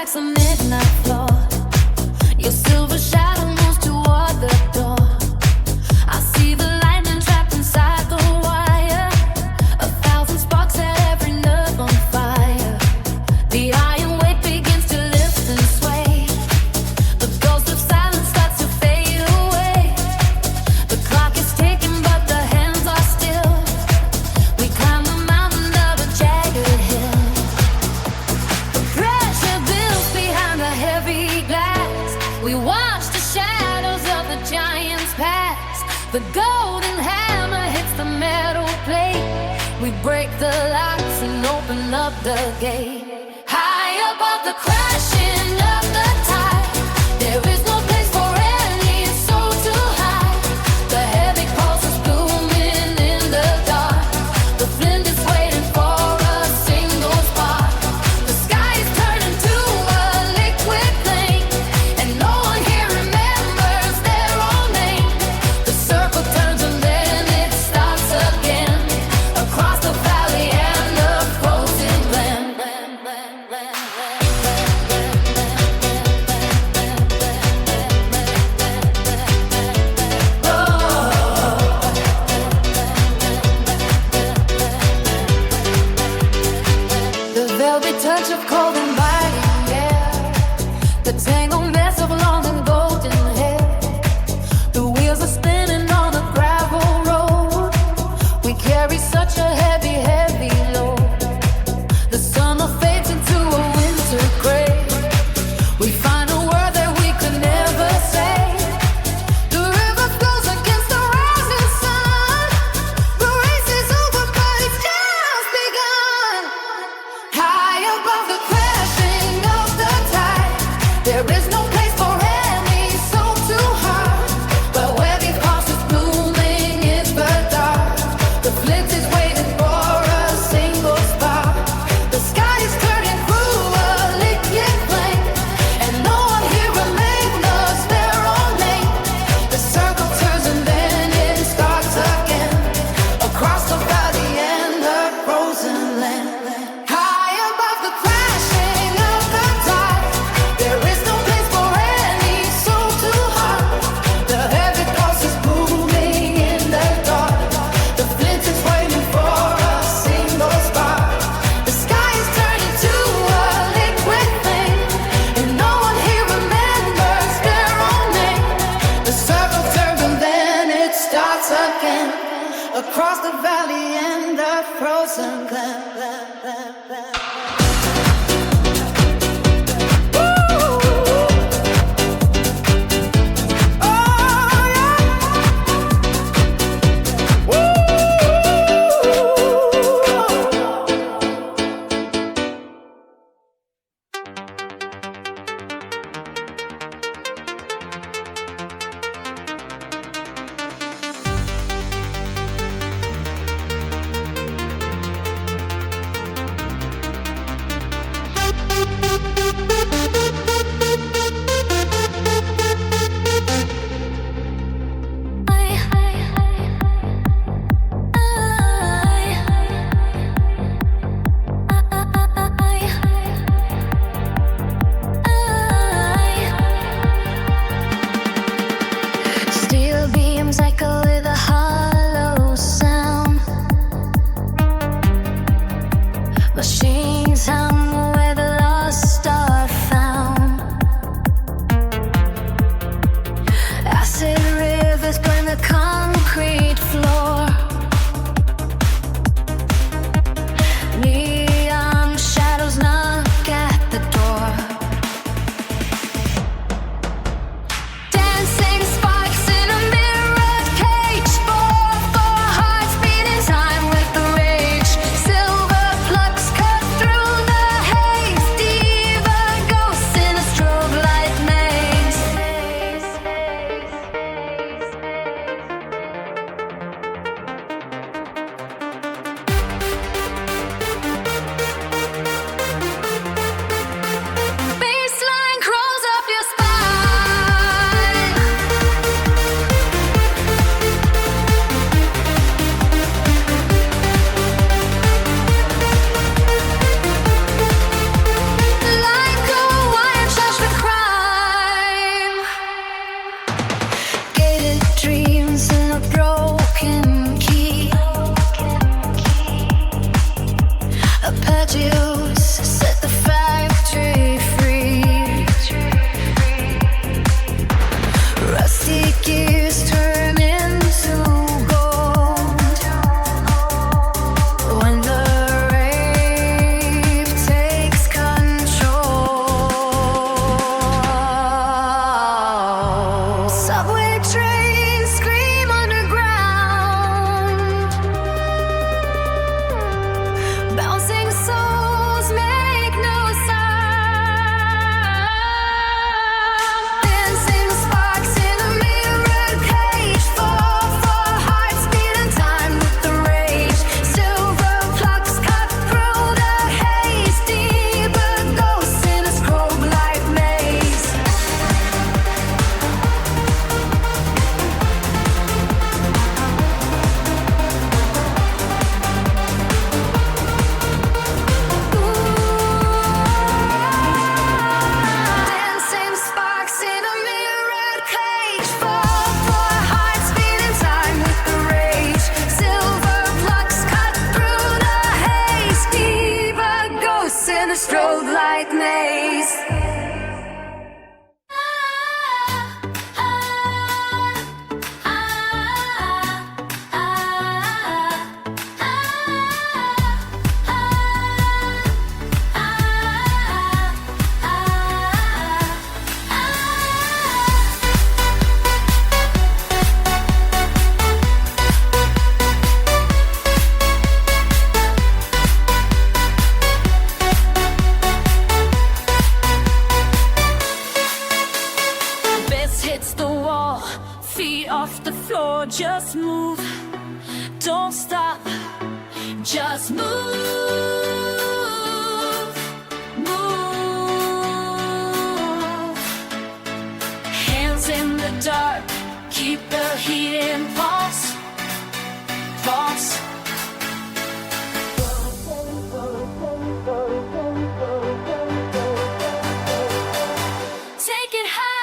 cracks a midnight floor. Your silver shadow moves toward the door. I see the lightning trapped inside the wire. 1,000 sparks set every nerve on fire. The iron weight begins to lift and sway. The ghost of silence starts to fade away. The clock is ticking but the hands are still. We climb the mountain of a jagged hill. The pressure builds behind the heavy glass. We watch the shadows of the giants pass. The golden hammer hits the metal plate. We break the locks and open up the gate. High above the crashing of the tide, there is no place for any soul to hide. The heavy pulse is blooming in the dark. The flint is waiting for a single spark. The sky is turning to a liquid plain, and no one here remembers their own name. The circle turns and then it starts again, across the valley and the frozen land. The velvet touch of cold and biting air, the tangled mess of long and golden hair. The wheels are spinning on a gravel road. We carry such a heavy, heavy load. The summer fades into a winter gray. We find a word that we could never say. The river flows against the rising sun. The race is over, but it's just begun. High above the crashing of the tide, there is no place for any soul to hide. But where the pulse is blooming is the dark. The flint is waiting for a single spark. The sky is turning through a liquid flame, and no one here remembers their own name. The circle turns and then it starts again, across the valley and the frozen land. High above the crashing of the tide, there is no place for any soul to hide. The heavy pulse is booming in the dark. The flint is waiting for a single spark. The sky is turning to a liquid flame, and no one here remembers their own name. The circle turns and then it starts again, across the valley and the frozen land. floor, just move. Don't stop, just move. Move. Hands in the dark, keep the heat in pulse. Pulse. Take it higher.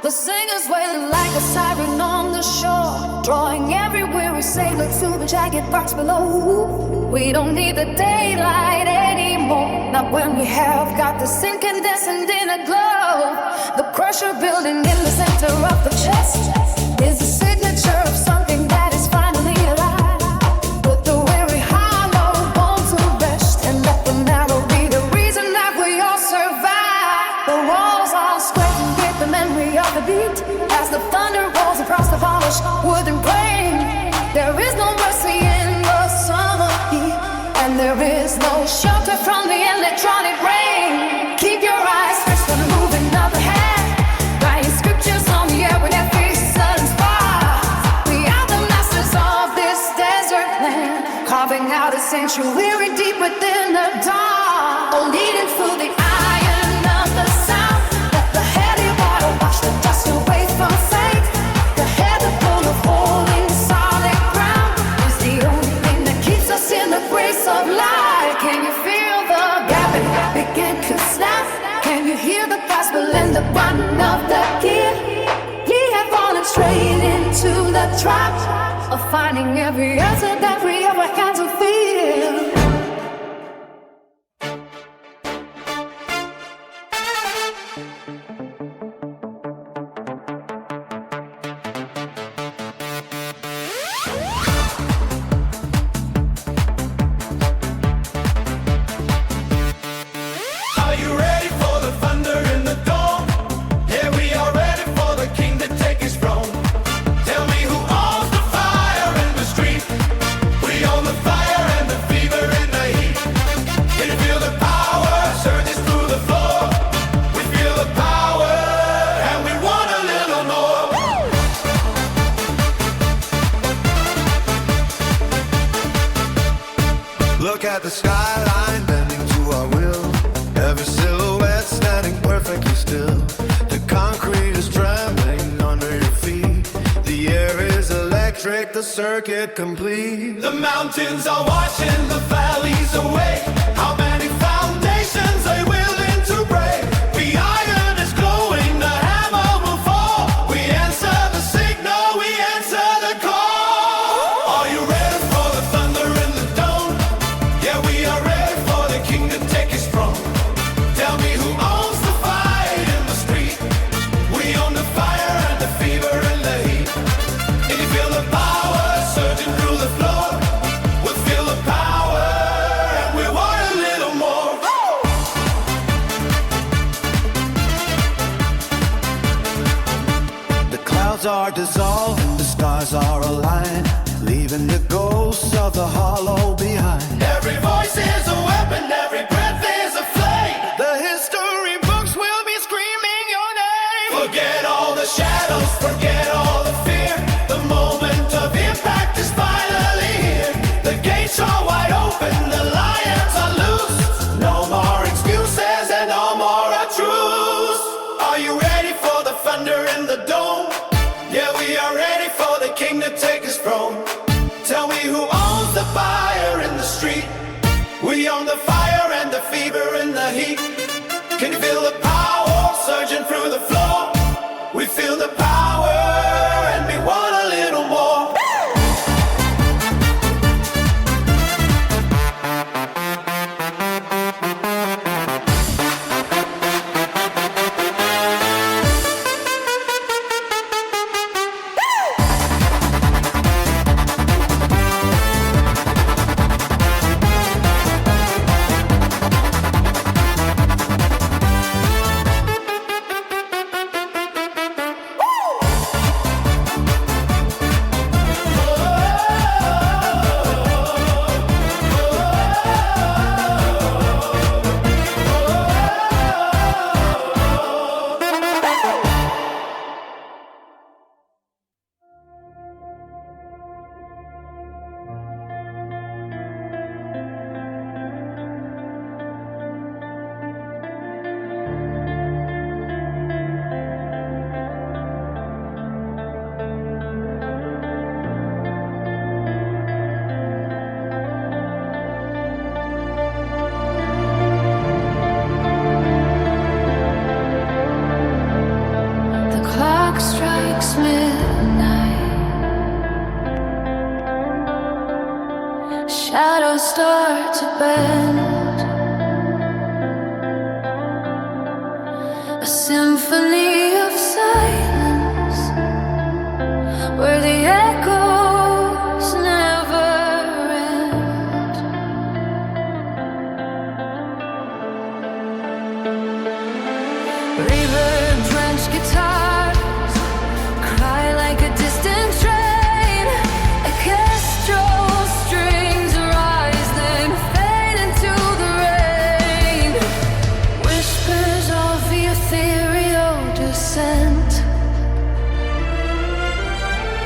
The singer's way. sparks below. We don't need the daylight anymore. Not when we have got the incandescent in a glow. The pressure building in the center of the chest is the signature of something that is finally alive. Put the weary hollow bones to rest and let the marrow be the reason that we all survive. The walls are scraping with the memory of the beat as the thunder rolls across the polished wooden plane. There is no mercy in the summer heat, and there is no shelter from the electronic rain. Keep your eyes fixed on the moving of the hand, writing scriptures on the air with every sudden spark. We are the masters of this desert land, carving out a sanctuary deep within the dark. Oh, leading through the iron of the sound, let the heady water wash the dust away from faith. The heavy pull of holding solid ground is the only thing that keeps us in the grace of life. Can you feel the gravity begin to snap? Can you hear the gospel in the button of the gear? Ye have fallen straight into the trap of finding every answer that we ever had to feel. Look at the skyline bending to our will. Every silhouette standing perfectly still. The concrete is trembling under your feet. The air is electric, the circuit complete. The mountains are washing the valleys away. How many foundations are willing to break? The iron is glowing, the hammer will fall. We answer the signal, we answer the call. Are you ready for the thunder in the dome? Yeah, we are ready for the king to take his throne. Tell me who owns the fight in the street? We own the fire and the fever and the heat. Can you feel the power surging through the floor? We'll feel the power and we want a little more. The clouds are dissolving, the stars are aligned, leaving the ghosts of the hollow behind. Every voice is a weapon, every breath is a flame. The history books will be screaming your name. Forget all the shadows, forget all the fear. The moment of impact is finally here. The gates are wide open, the lions are loose. No more excuses and no more a truce. Are you ready for the thunder in the dome? Yeah, we are ready for the king to take his throne. Tell me who owns the fire in the street? We own the fire and the fever and the heat. Can you feel the power surging through the floor? We feel the power and we want a little more. to bend. A symphony of silence where the echoes never end. Reverb-drenched guitars cry like a distant train. Orchestral strings rise, then fade into the rain. Whispers of ethereal descent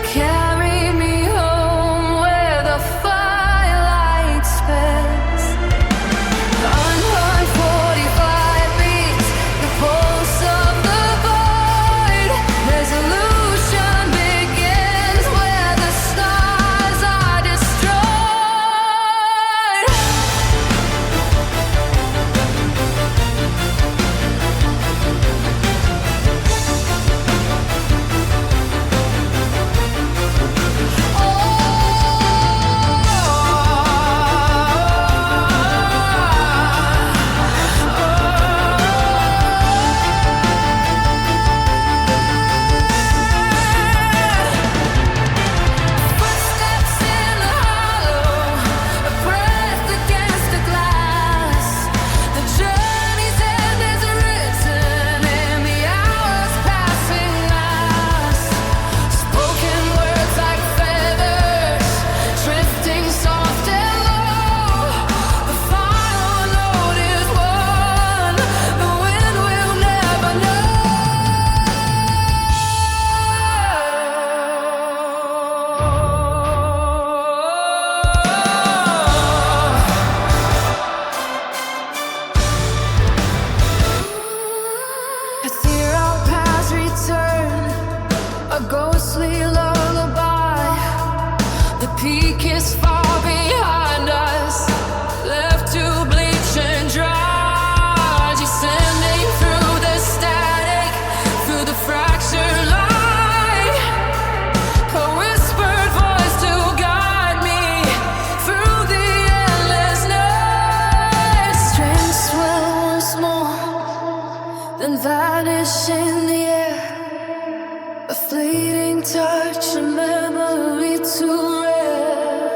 carry me home where the firelight spends. On 145 beats, the pulse of the void. Resolution begins where the stars are destroyed. Footsteps in the hollow, a breath against the glass. The journey's end is written in the hours passing us. Spoken words like feathers, drifting soft and low. The final note is one the wind will never know. Ethereal paths return, a ghostly lullaby. The peak is far behind us, left to bleach and dry. Descending through the static, through the fractured light. A whispered voice to guide me through the endless night. Strength swell once more, then vanish in the air. A fleeting touch, a memory too rare.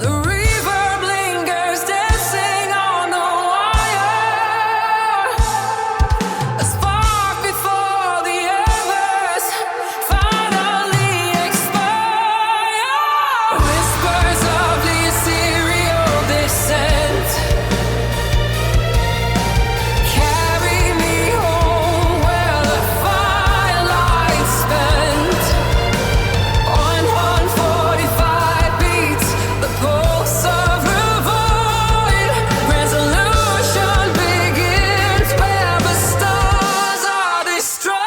The reverb lingers, dancing on the wire. A spark before the embers finally expire. Whispers of the ethereal descent carry me home where the firelight spent. On 145 beats, the pulse of the void. Resolution begins where the stars are destroyed.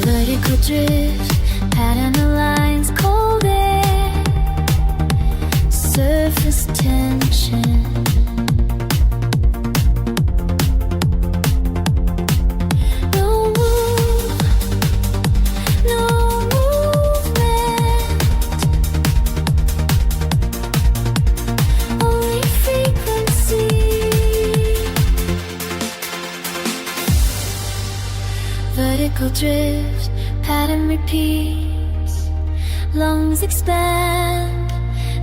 Vertical drift, pattern of lines, cold air, surface tension. No move, no movement, only frequency. Vertical drift, pattern repeats, lungs expand,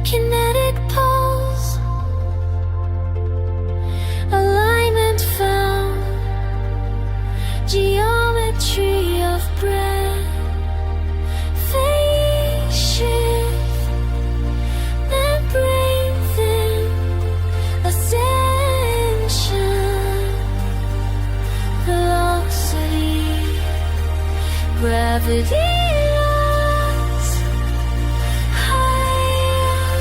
kinetic pulse, alignment found, geometry of breath, phase shift, then breathing, ascension, velocity, gravity loss, higher,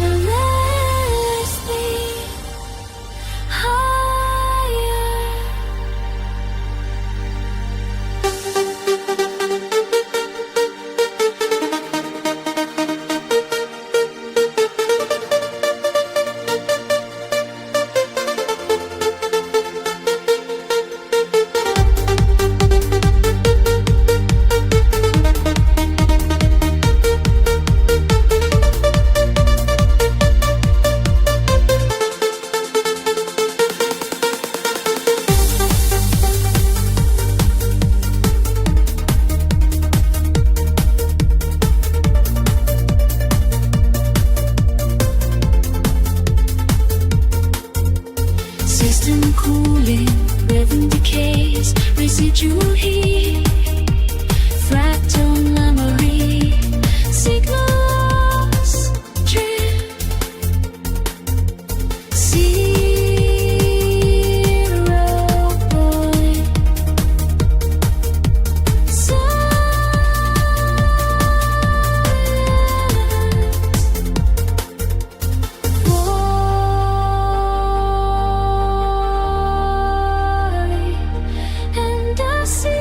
the System cooling, rhythm decays, residual heat, fractal memory, signals drift, zero point, and I see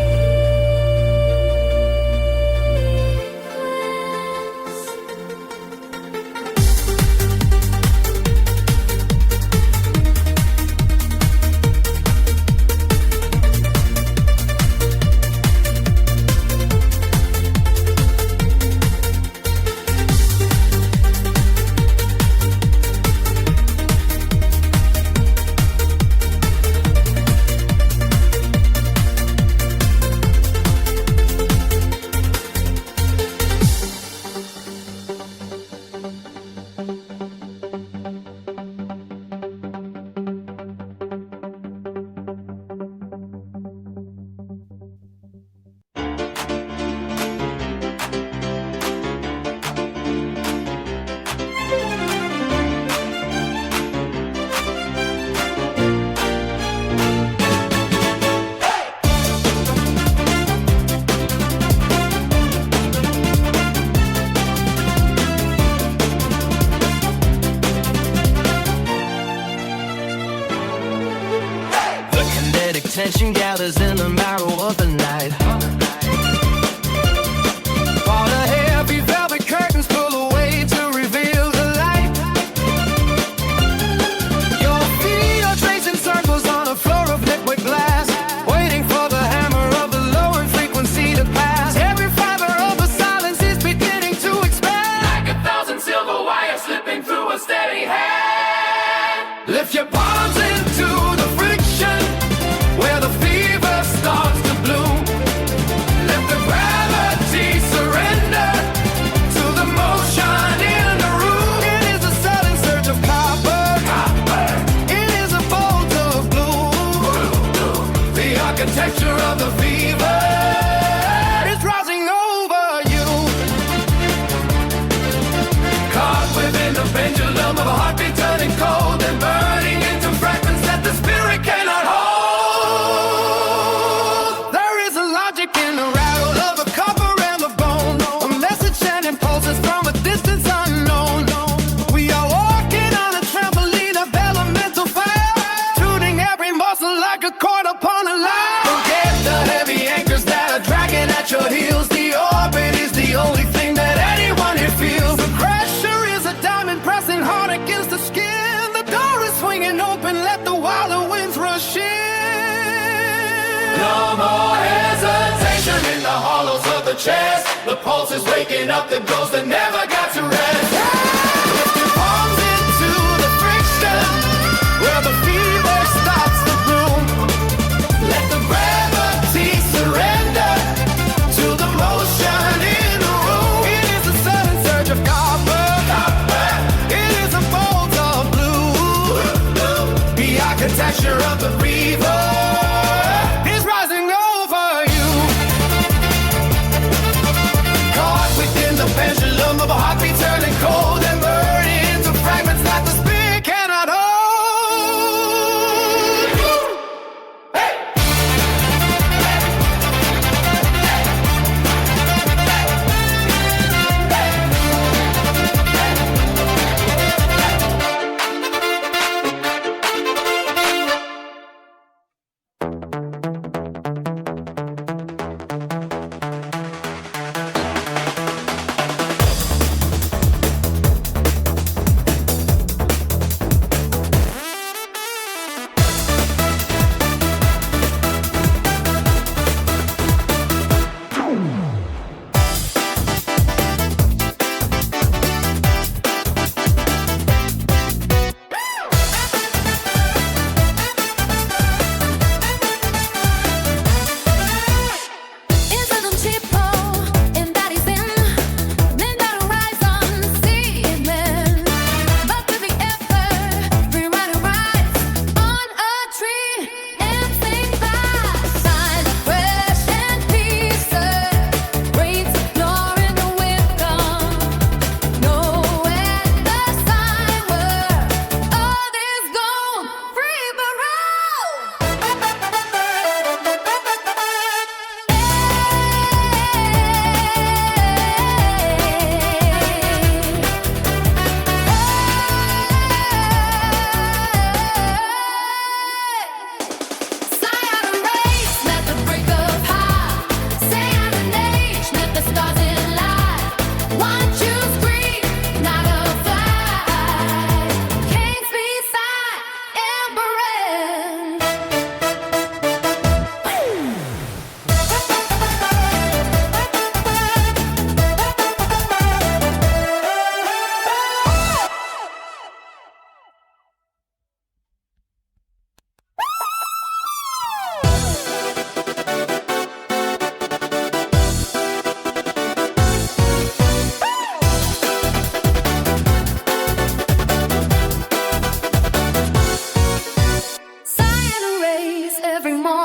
Tension gathers in the marrow of the night. While the heavy velvet curtains pull away to reveal the light. Your feet are tracing circles on a floor of liquid glass, waiting for the hammer of the lower frequency to pass. Every fiber of the silence is beginning to expand, like 1,000 silver wires slipping through a steady hand. Lift your palms into the friction where the fever starts to bloom. Let the gravity surrender to the motion in the room. It is a sudden surge of copper. It is a bolt of blue. The architecture of the fever is rising over you. Caught within the pendulum of a heartbeat turning cold and burning into fragments that the spirit cannot hold. In the rattle of a copper and the bone, a message sending pulses from a distance unknown. We are walking on a trampoline of elemental fire, tuning every muscle like a cord upon a line. Forget the heavy anchors that are dragging at your heels. The orbit is the only thing that anyone here feels. The pressure is a diamond pressing hard against the skin. The door is swinging open, let the wilder winds rush in. No more hesitation in the hollows of the chest. The pulse is waking up the ghost that never got to rest. Lift your palms into the friction where the fever starts to bloom. Let the gravity surrender to the motion in the room. It is a sudden surge of copper. It is a bolt of blue. The architecture of the fever is rising over you. Caught within the pendulum of a heartbeat turning cold.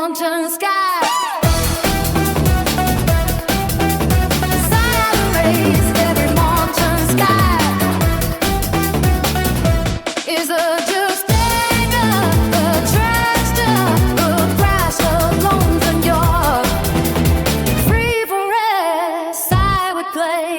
mountain sky. Sun rays, every mountain sky is a just anger, a tragedy, a crash of loans and you're free for rest. I would play.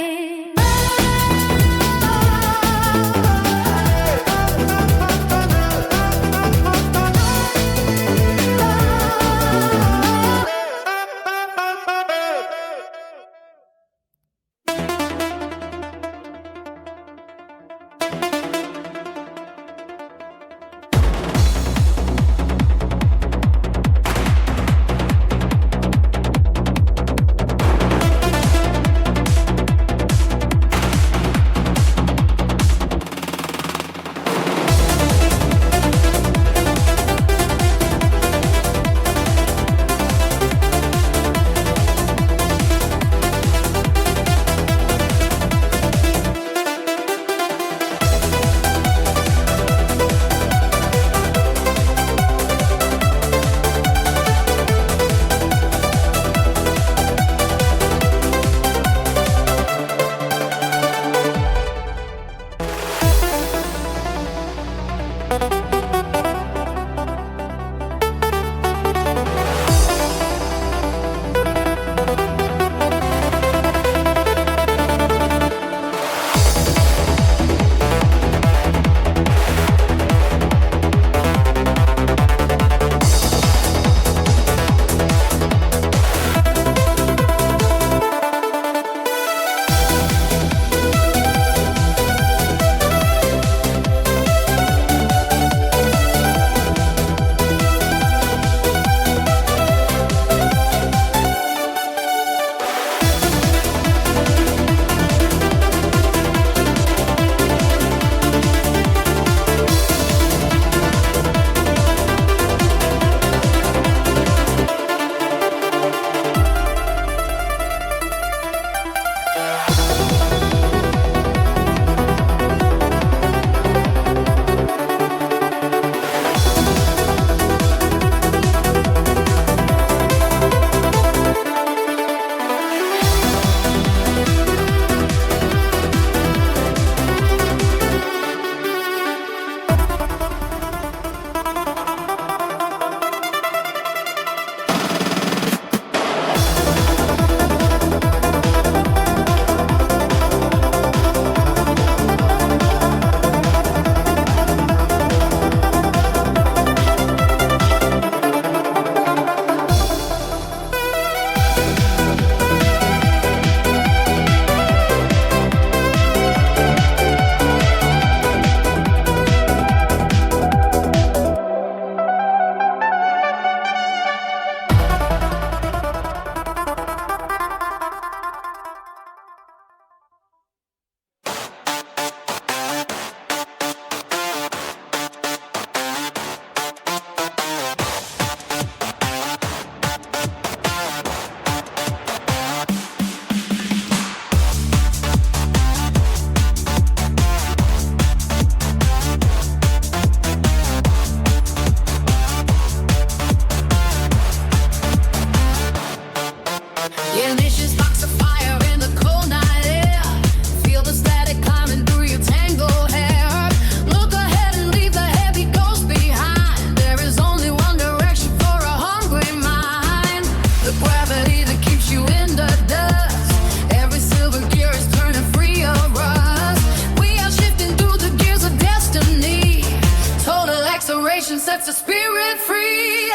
Sets the spirit free.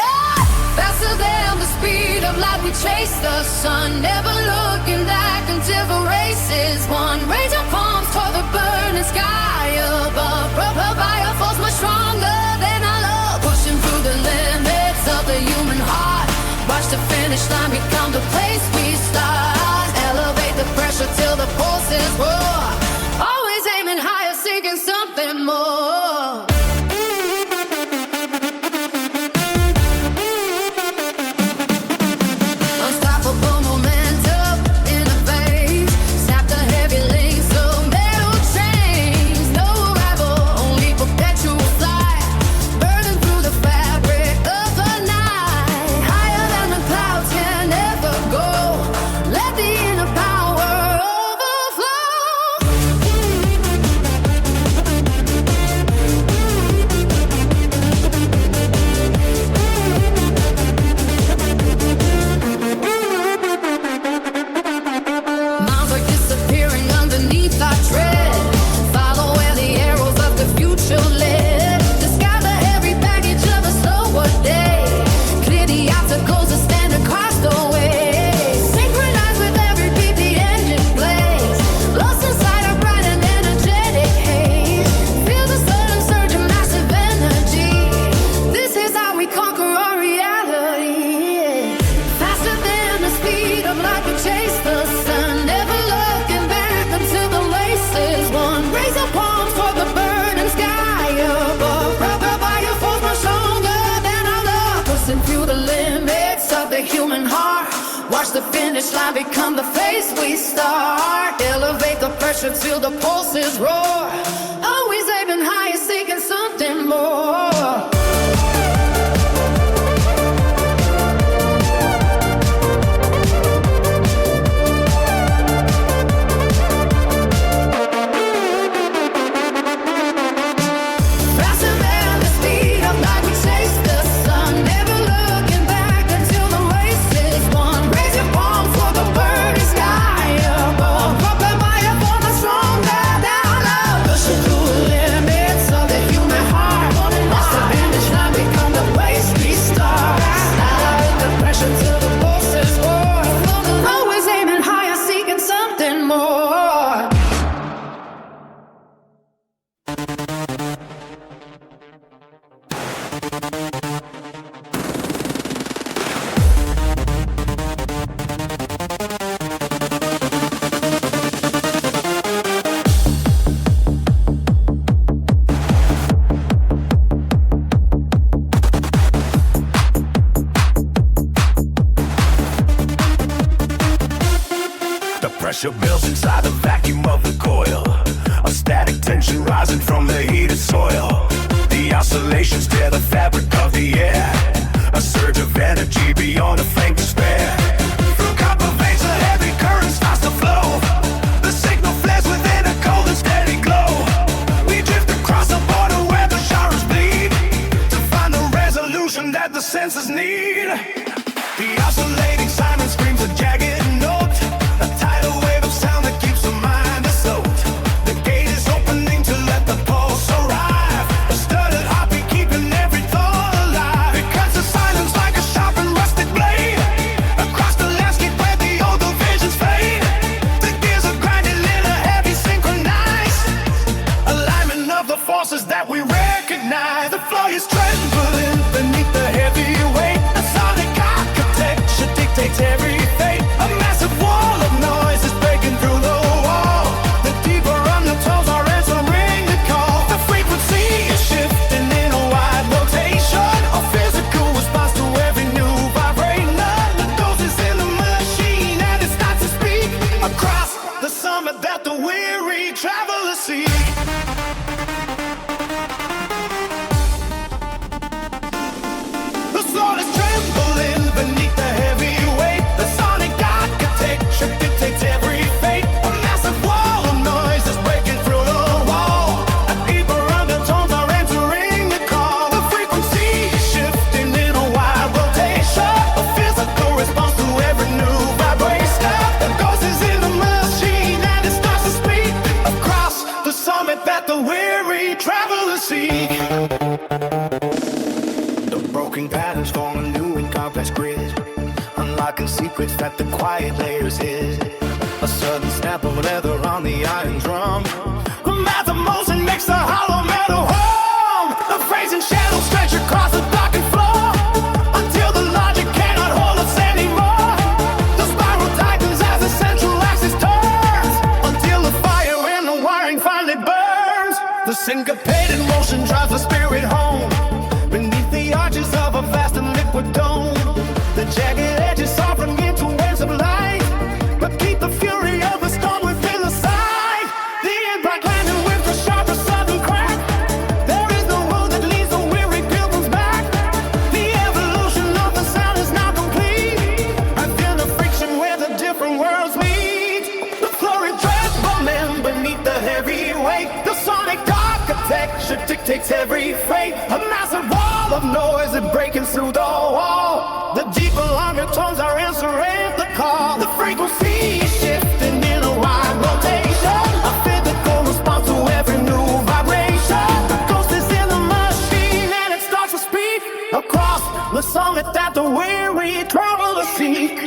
Faster than the speed of light, we chase the sun, never looking back until the race is won. Raise your palms toward the burning sky above. Provide a force much stronger than our love, pushing through the limits of the human heart. Watch the finish line become the place we start. Elevate the pressure till the pulses roar. Always aiming higher, seeking something more. Higher racing through the limits of the human heart. Watch the finish line become the face we start. Elevate the pressure till the pulses roar. Always aiming higher, seeking something more. Pressure builds inside the vacuum of the coil. A static tension rising from the heated soil. The oscillations tear the fabric of the air. A surge of energy beyond a faint despair. Through copper veins a heavy current starts to flow. The signal flares within a cold and steady glow. We drift across the border where the genres bleed, to find the resolution that the senses need. The oscillating siren screams a jagged note. A tidal wave of sound that keeps the mind afloat. The gate is opening to let the pulse arrive. A stuttered heartbeat keeping every thought alive. It cuts the silence like a sharp and rusted blade. Across the landscape where the old visions fade. The gears are grinding in a heavy synchronize. Alignment of the forces that we recognize. The floor is trembling beneath the heavy weight. A sonic architecture dictates every fate. A massive wall of noise is breaking through the wall. The deeper undertones are answering the call. The frequency is shifting in a wide rotation. A physical response to every new vibration. The dose is in the machine and it starts to speak across the summit that the weary travelers seek. The soul is trembling beneath the heavy weight. The sonic architecture dictates every fate. A massive wall of noise is breaking through the wall. A deeper undertones are answering the call. The frequency is shifting in a wide rotation. A physical response to every new vibration. The ghost is in the machine and it starts to speak across the summit that the weary travelers seek. The broken patterns form a new and complex grid, unlocking secrets that the quiet layers hid. A sudden snap of leather on the iron drum. The math of motion makes the hollow metal hum. The phrasing shadows stretch across the darkened floor until the logic cannot hold us anymore. The spiral tightens as the central axis turns until the fire in the wiring finally burns. The syncopated motion drives the spirit home beneath the arches of a vast and liquid dome. The jagged edges soften into waves of light, but keep the fury of the storm within the sight. The impact landing with the sharpest sudden crack. There is no road that leads the weary pilgrims back. The evolution of the sound is now complete. I feel the friction where the different worlds meet. The floor is trembling beneath the heavy weight. The sonic architecture dictates every fate. A massive wall of noise is breaking through the wall. The deeper undertones are answering the call. The frequency is shifting in a wide rotation. A physical response to every new vibration. The ghost is in the machine and it starts to speak across the summit that the weary travelers seek.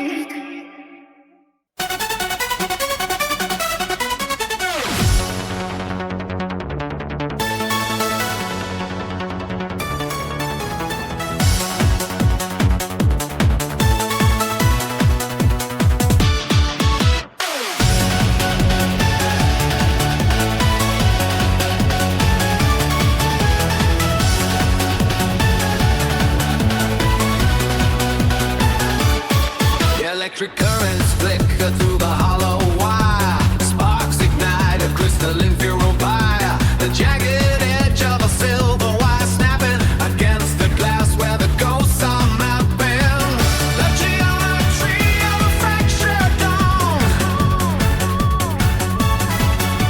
Electric currents flicker through the hollow wire. Sparks ignite a crystalline fire. The jagged edge of a silver wire snapping against the glass where the ghosts are mapping. The geometry of a fractured dawn,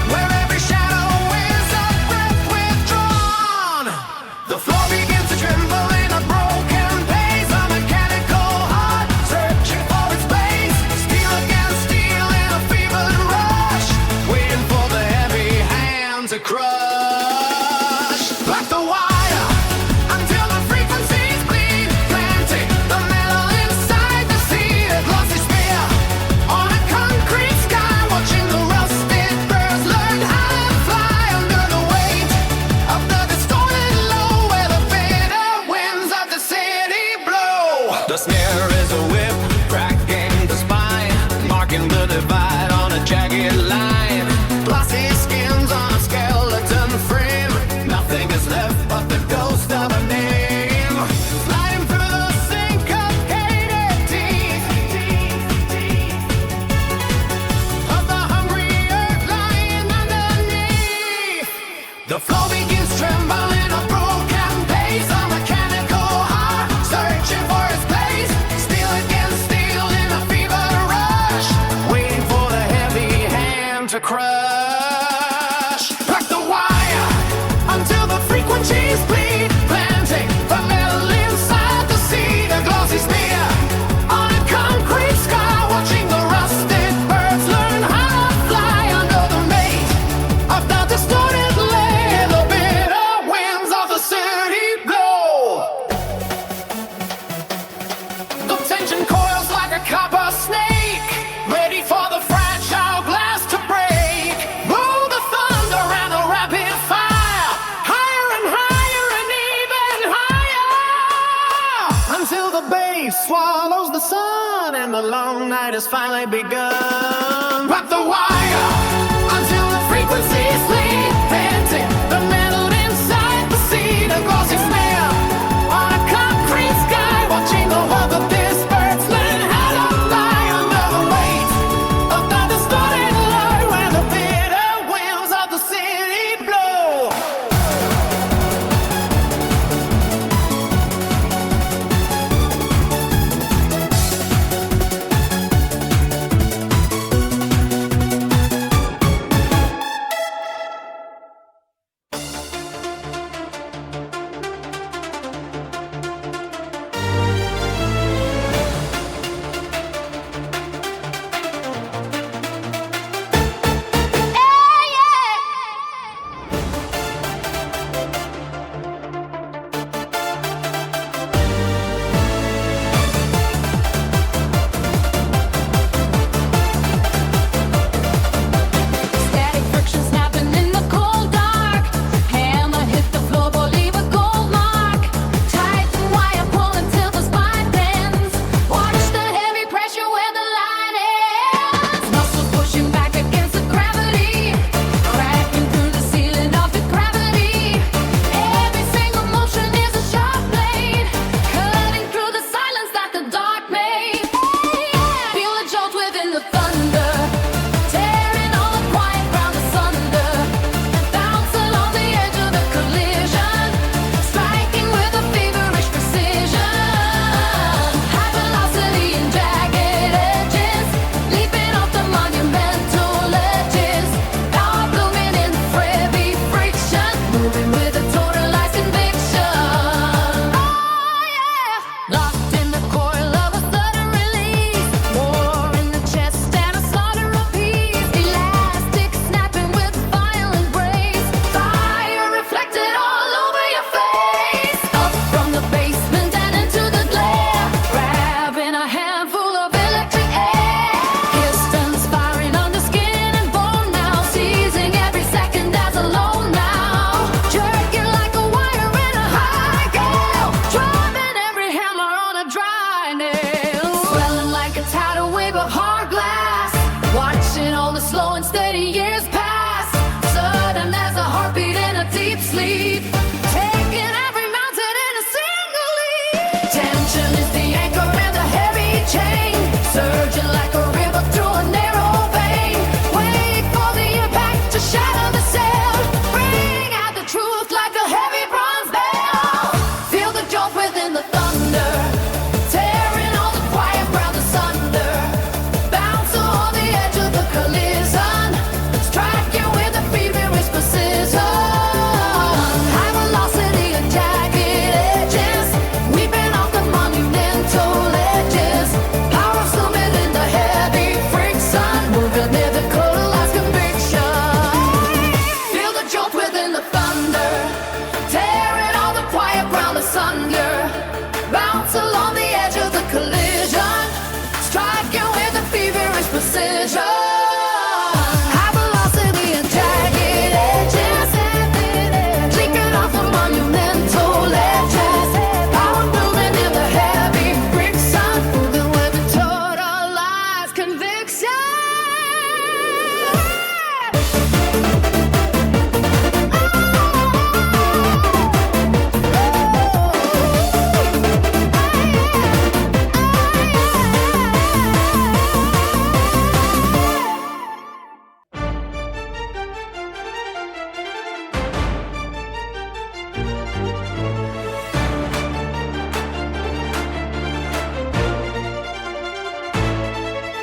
where every shadow is a breath withdrawn. The floor begins to tremble in a broken pace. A mechanical heart searching for its base. Steel against steel in a fevered rush, waiting for the heavy hand to crush. Like the wire until the frequencies bleed, planting the metal inside the seed. A glossy spear on a concrete sky, watching the rusted birds learn how to fly under the weight of the distorted low, where the bitter winds of the city blow. The snare is a whip, cracking the spine, marking the divide on a jagged line. Glossy skins on a skeleton frame, nothing is left but the ghost of a name. Sliding through the syncopated teeth of the hungry earth lying underneath. The floor begins trembling, a broken pace. A mechanical heart searching for its place. Steel against steel in a fevered rush, waiting for the heavy hand to crush. Like the wire until the frequencies bleed, planting the metal inside the seed. A glossy spear on a concrete sky, watching the rusted birds learn how to fly under the weight of the distorted lay. The bitter winds of the city blow. The tension coils like a copper snake, ready for the fragile glass to break. Roll the thunder and the rapid fire, higher and higher and even higher, until the bass swallows the sun and the long night has finally begun. But the wire until the frequencies bleed, panting the metal inside the seed. A glossy snare on a concrete sky, watching the world of dispersed learn how to fly under the weight of the distorted light, where the bitter winds of the city blow. Static friction snapping in the cold dark. Hammer hit the floorboard, leave a gold mark. Tighten wire, pull until the spine bends. Watch the heavy pressure where the line ends. Muscles pushing back against the gravity, cracking through the ceiling of the gravity. Every single motion is a sharp blade, cutting through the silence that the dark made. Feel the jolt within the thunder, tearing all the quiet ground asunder. Bounce along the edge of the collision, striking with a feverish precision. High velocity and jagged edges, leaping off the monumental ledges. Power blooming in heavy friction, moving with a totalized conviction. Oh yeah, locked in the coil of a sudden release, war in the chest and a slaughter of peace. Elastic snapping with violent grace, fire reflected all over your face. Up from the basement and into the glare, grabbing a handful of electric air. Pistons firing under skin and bone now, seizing every second as a low now. Jerking like a wire in a high gale, driving every hammer on a dry nail. Swelling like a tidal wave of hard glass, watching all the slow and steady years pass. Sudden as a heartbeat in a deep sleep, taking every mountain in a single leap. Tension is the anchor and the heavy chain, surging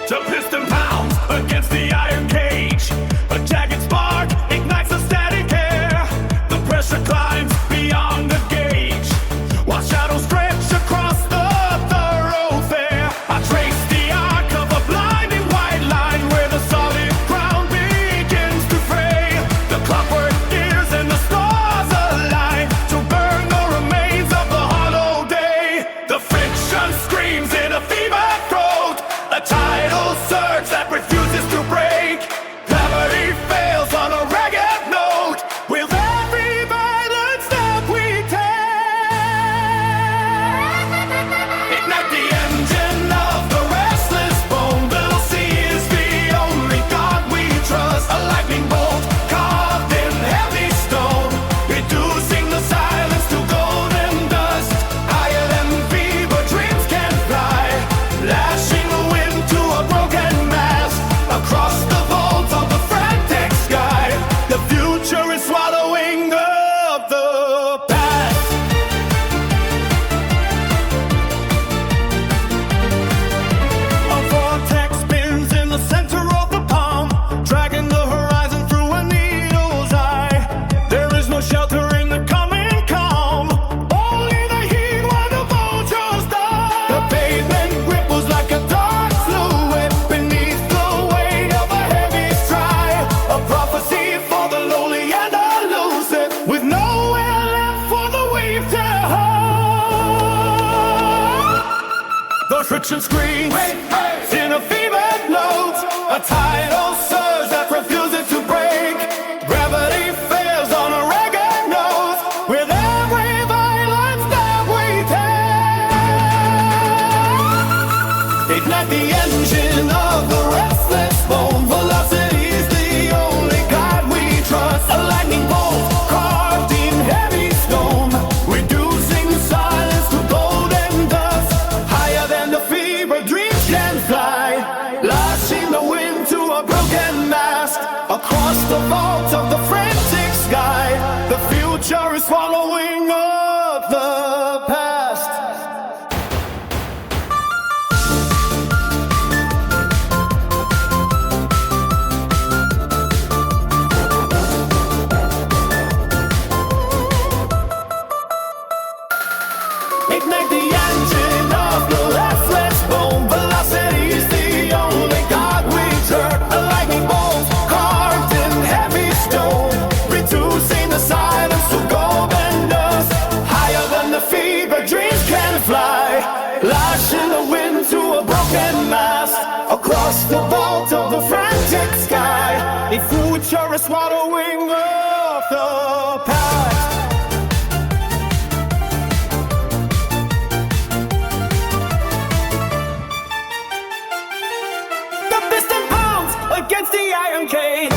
to piston pounds against the iron cage. A jagged spark ignites a static air. The pressure climbs beyond the gauge, while shadows stretch across the thoroughfare. I trace the arc of a blinding white line where the solid ground begins to fray. The clockwork gears and the stars align to burn the remains of the hollow day. The friction screams in a fever throat, a tidal surge that refuses to break. Gravity fails on a ragged note with every violent step we take. Ignite the engine of the restless bone. Velocity is the only god we trust. A lightning bolt carved in heavy stone, reducing the silence to golden dust. Higher than fever dreams can fly, lashing the wind to a broken mast. Across the vault of the frantic sky, the future is swallowing up the past. A vortex spins in the center of the palm, dragging the horizon through a needle's eye. There is no shelter in the coming calm, only the heat when the vultures die. The pavement ripples like a dark fluid beneath the weight of a heavy stride. A prophecy for the lowly and elusive, with nowhere left for the wave to hold. The friction screams in a fevered note, a tidal surge that refuses to break. Gravity fails on a ragged note with every violent step we take. Ignite the engine of the restless bone. Velocity is the only god we trust. A lightning bolt carved in heavy stone, reducing the silence to golden dust. Higher than the fever dreams can fly, lashing the wind to a broken mast. Across the vault of the frantic sky, the future is swallowing up the past. Ignite the engine of the restless bone. Velocity is the only god we turn. A lightning bolt carved in heavy stone, reducing the silence to golden dust. Higher than the fever dreams can fly, lashing the wind to a broken mast. Across the vault of the frantic sky, the future is swallowing up the past. The piston pounds against the iron cage.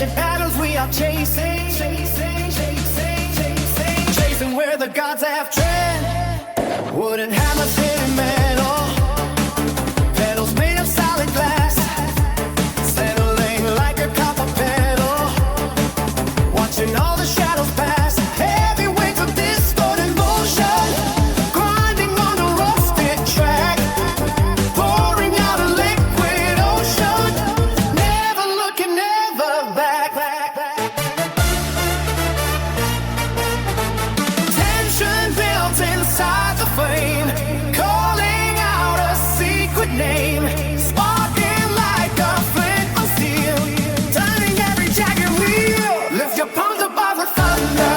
Ancient patterns we are chasing, chasing where the gods have tread. Wooden hammers hitting metal, pedals made of solid glass, settling like a copper pedal, watching all the shadows pass. Heavy weights of distorted motion, grinding on a rusted track, pouring out a liquid ocean, never looking, never back. Tension built inside the flame, calling out a secret name, sparking like a flint of steel, turning every jagged wheel. Lift your palms above the thunder,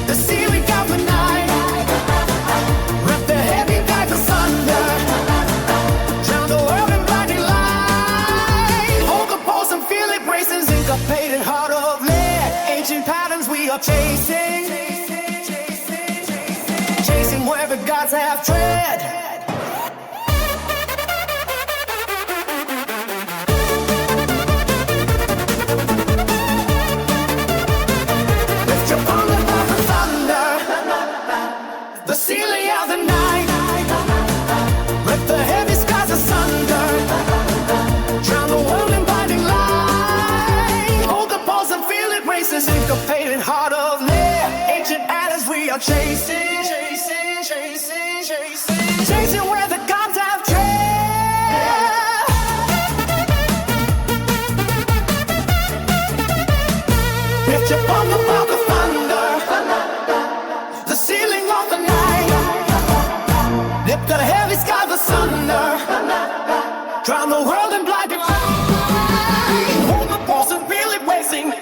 the ceiling of the night, rip the heavy guides asunder, drown the world in blinding light. Hold the pulse and feel it racing, syncopated heart of lead. Ancient patterns we are chasing, chasing where the gods have tread. Lift your palm above the thunder, the ceiling of the night, rip the heavy skies asunder, drown the world in blinding light. Hold the pulse and feel it racing, syncopated heart of lead. Ancient atoms we are chasing, chasing where the gods have tread. Lift your palm above the thunder, the ceiling of the night, lift the heavy skies asunder, drown the world in blinding light. Hold the pulse and feel it racing.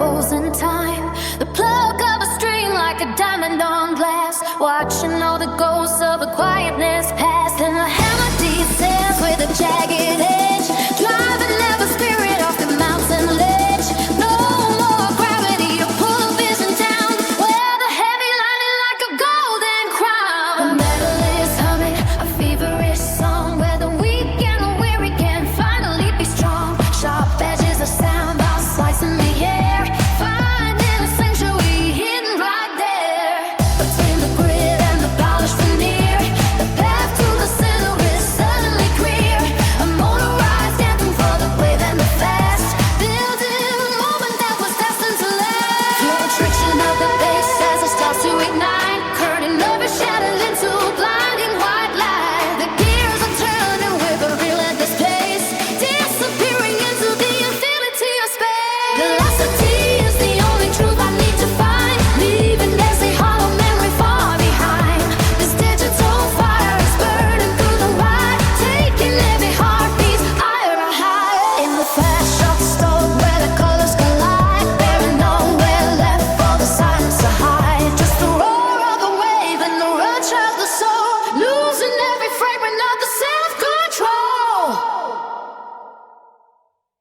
frozen time. The plug of a string like a diamond on glass. Watching all the ghosts of a quietness